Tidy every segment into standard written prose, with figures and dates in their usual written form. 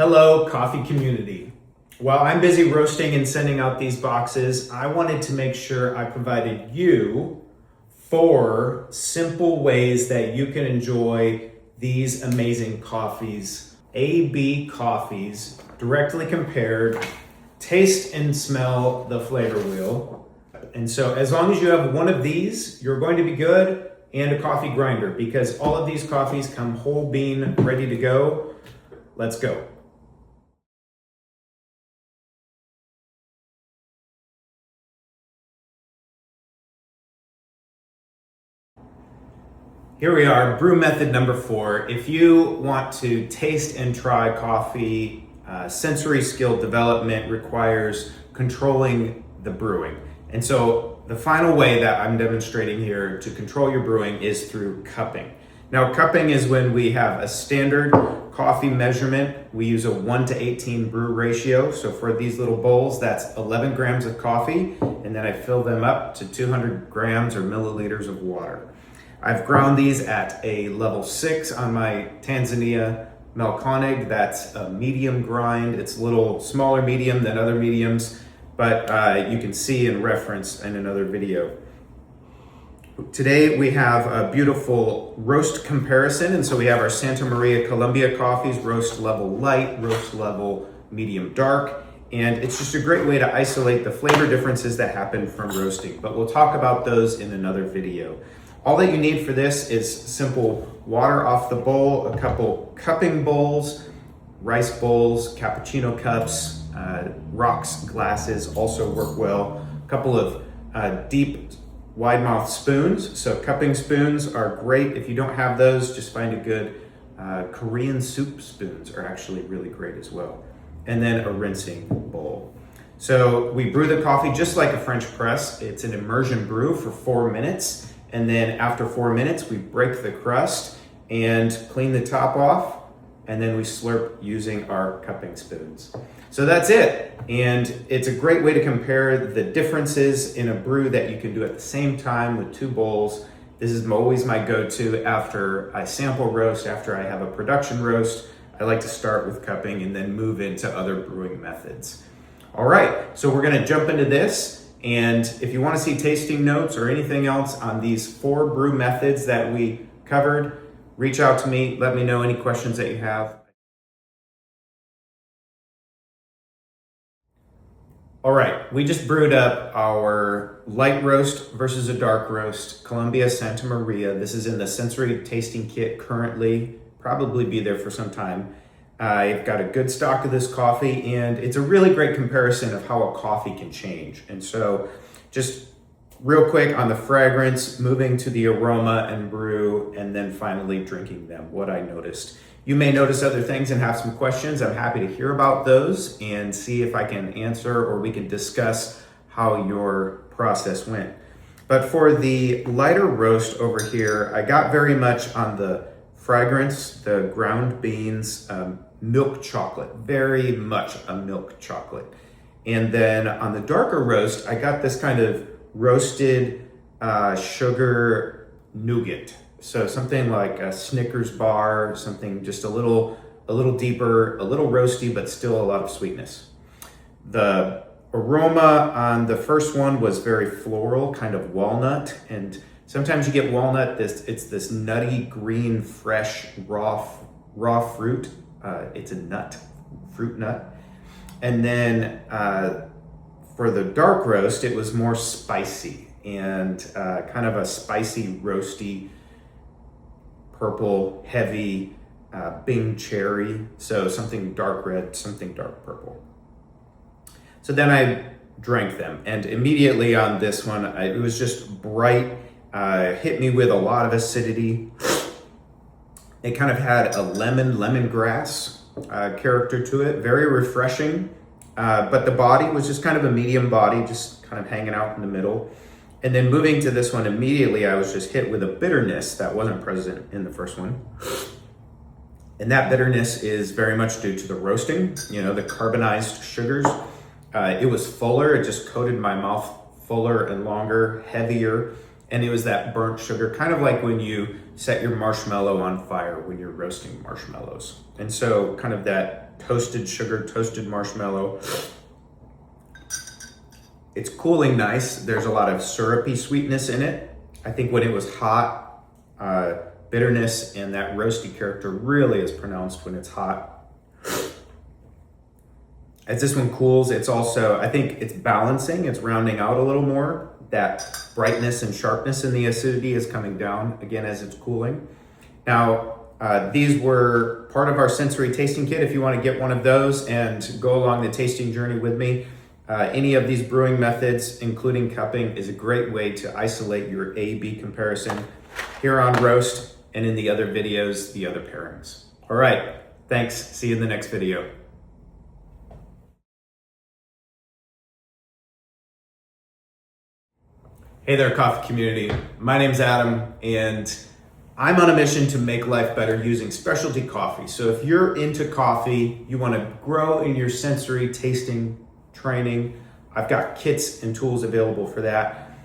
Hello, coffee community. While I'm busy roasting and sending out these boxes, I wanted to make sure I provided you 4 simple ways that you can enjoy these amazing coffees. AB coffees, directly compared, taste and smell the flavor wheel. And so as long as you have one of these, you're going to be good, and a coffee grinder, because all of these coffees come whole bean, ready to go. Let's go. Here we are, brew method number 4. If you want to taste and try coffee, sensory skill development requires controlling the brewing. And so the final way that I'm demonstrating here to control your brewing is through cupping. Now, cupping is when we have a standard coffee measurement. We use a 1:18 brew ratio. So for these little bowls, that's 11 grams of coffee, and then I fill them up to 200 grams or milliliters of water. I've ground these at a level 6 on my Tanzania Melkonig. That's a medium grind. It's a little smaller medium than other mediums, but you can see and reference in another video. Today we have a beautiful roast comparison, and so we have our Santa Maria Colombia coffees, roast level light, roast level medium dark, and it's just a great way to isolate the flavor differences that happen from roasting, but we'll talk about those in another video. All that you need for this is simple water off the bowl, a couple cupping bowls, rice bowls, cappuccino cups, rocks glasses also work well, a couple of deep wide mouth spoons. So cupping spoons are great. If you don't have those, just find a good Korean soup spoons are actually really great as well. And then a rinsing bowl. So we brew the coffee just like a French press. It's an immersion brew for 4 minutes. And then after 4 minutes, we break the crust and clean the top off, and then we slurp using our cupping spoons. So that's it. And it's a great way to compare the differences in a brew that you can do at the same time with 2 bowls. This is always my go-to after I sample roast, after I have a production roast. I like to start with cupping and then move into other brewing methods. All right, so we're gonna jump into this. And if you want to see tasting notes or anything else on these 4 brew methods that we covered, reach out to me, let me know any questions that you have. All right, we just brewed up our light roast versus a dark roast, Colombia Santa Maria. This is in the sensory tasting kit currently, probably be there for some time. I've got a good stock of this coffee, and it's a really great comparison of how a coffee can change. And so just real quick on the fragrance, moving to the aroma and brew, and then finally drinking them, what I noticed. You may notice other things and have some questions. I'm happy to hear about those and see if I can answer or we can discuss how your process went. But for the lighter roast over here, I got very much on the fragrance, the ground beans, milk chocolate, very much a milk chocolate. And then on the darker roast, I got this kind of roasted sugar nougat. So something like a Snickers bar, something just a little deeper, a little roasty, but still a lot of sweetness. The aroma on the first one was very floral, kind of walnut, and sometimes you get walnut, it's this nutty, green, fresh, raw fruit. It's a nut, fruit nut. And then for the dark roast, it was more spicy and kind of a spicy, roasty, purple, heavy, Bing cherry. So something dark red, something dark purple. So then I drank them, and immediately on this one, it was just bright, hit me with a lot of acidity. It kind of had a lemongrass character to it, very refreshing. But the body was just kind of a medium body, just kind of hanging out in the middle. And then moving to this one, immediately I was just hit with a bitterness that wasn't present in the first one. And that bitterness is very much due to the roasting, the carbonized sugars. It was fuller, it just coated my mouth fuller and longer, heavier. And it was that burnt sugar, kind of like when you set your marshmallow on fire when you're roasting marshmallows. And so kind of that toasted sugar, toasted marshmallow. It's cooling nice. There's a lot of syrupy sweetness in it. I think when it was hot, bitterness and that roasty character really is pronounced when it's hot. As this one cools, it's also, I think it's balancing, it's rounding out a little more. That brightness and sharpness in the acidity is coming down again as it's cooling. Now, these were part of our sensory tasting kit. If you want to get one of those and go along the tasting journey with me, any of these brewing methods, including cupping, is a great way to isolate your A-B comparison here on Roast and in the other videos, the other pairings. All right, thanks. See you in the next video. Hey there, coffee community. My name's Adam, and I'm on a mission to make life better using specialty coffee. So if you're into coffee, you want to grow in your sensory tasting training, I've got kits and tools available for that.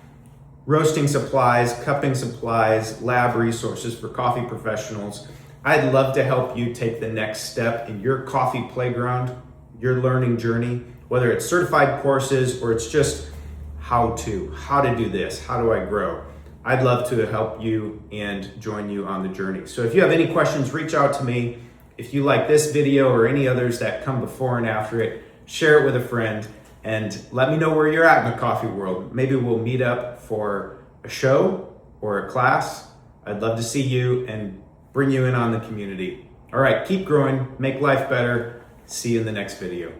Roasting supplies, cupping supplies, lab resources for coffee professionals. I'd love to help you take the next step in your coffee playground, your learning journey, whether it's certified courses or it's just how to do this, how do I grow? I'd love to help you and join you on the journey. So if you have any questions, reach out to me. If you like this video or any others that come before and after it, share it with a friend and let me know where you're at in the coffee world. Maybe we'll meet up for a show or a class. I'd love to see you and bring you in on the community. All right, keep growing, make life better. See you in the next video.